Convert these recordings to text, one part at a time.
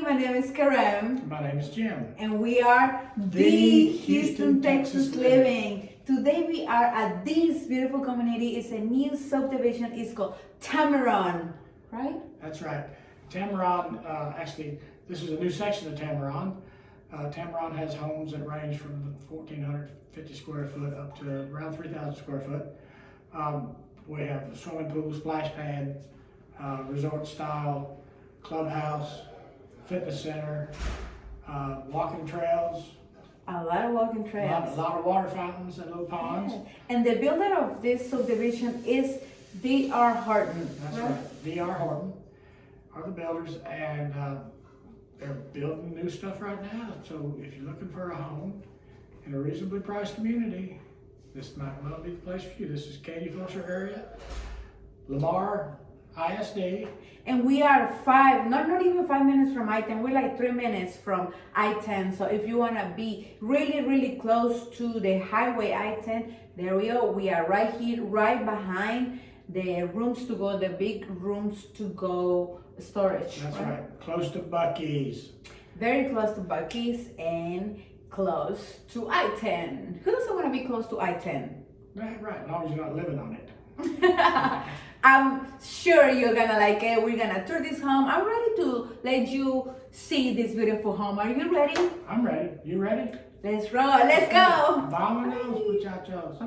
my name is Karem. My name is Jim. And we are the Houston, Texas Living. Today we are at this beautiful community. It's a new subdivision. It's called Tamarron, right? That's right. Tamarron, actually, this is a new section of Tamarron. Tamarron has homes that range from 1,450 square foot up to around 3,000 square foot. We have a swimming pool, splash pad, resort style, clubhouse, fitness center, walking trails. A lot of walking trails. A lot of water fountains and little ponds. Yeah. And the builder of this subdivision is D.R. Horton. That's right. D.R. Horton are the builders, and they're building new stuff right now. So if you're looking for a home in a reasonably priced community, this might well be the place for you. This is Katy, Fulshear area, Lamar, ISD. And we are not even 5 minutes from I-10. We're like 3 minutes from I-10. So if you want to be really close to the highway I-10, there we go. We are right here, right behind the rooms to go, the big rooms to go storage. That's right. Close to Buc-ee's. Very close to Buc-ee's and close to I-10. Who doesn't want to be close to I-10? Right, as long as you're not living on it. I'm sure you're gonna like it. We're gonna tour this home. I'm ready to let you see this beautiful home. Are you ready? I'm ready. You ready? Let's roll. Let's go. Vámonos, muchachos.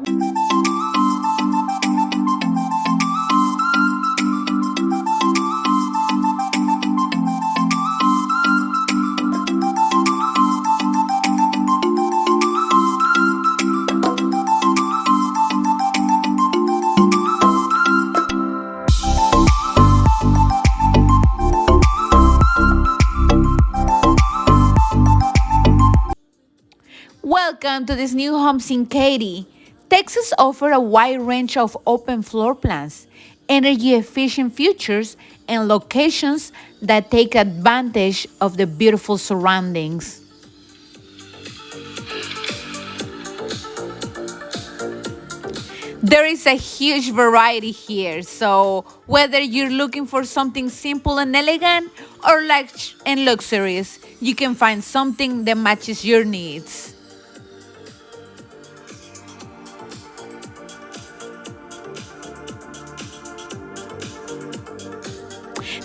Welcome to this new homes in Katy. Texas offers a wide range of open floor plans, energy efficient features, and locations that take advantage of the beautiful surroundings. There is a huge variety here, so whether you're looking for something simple and elegant or lush and luxurious, you can find something that matches your needs.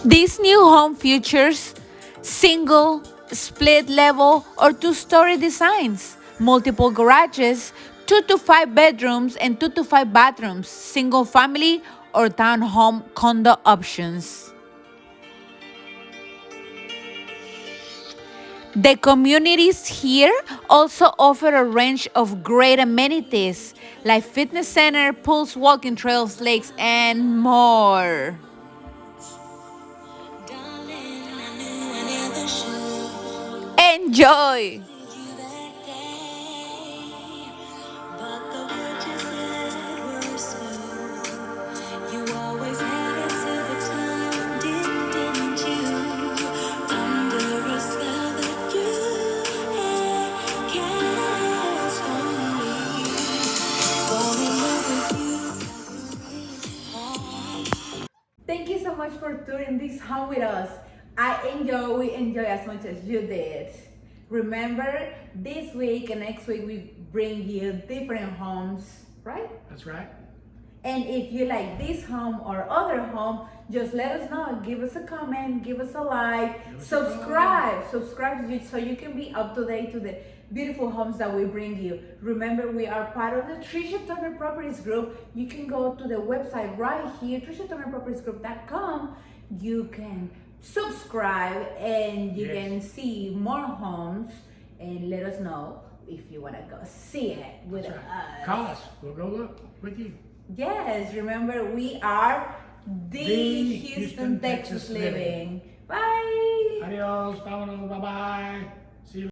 This new home features single, split level, or two-story designs, multiple garages, 2 to 5 bedrooms, and 2 to 5 bathrooms, single family or townhome condo options. The communities here also offer a range of great amenities like fitness center, pools, walking trails, lakes, and more. Enjoy! Thank you so much for touring this home with us. We enjoy as much as you did. Remember, this week and next week we bring you different homes, right? That's right. And if you like this home or other home, just let us know. Give us a comment, give us a like, subscribe so you can be up to date to the beautiful homes that we bring you. Remember, we are part of the Trisha Turner Properties Group. You can go to the website right here, TrishaTurnerPropertiesGroup.com. You can subscribe and you can see more homes, and let us know if you want to go see it with us. Call us. We'll go look with you. Yes, remember, we are the Houston, Texas Living. Bye. Adios. Vámonos. Bye-bye. See you.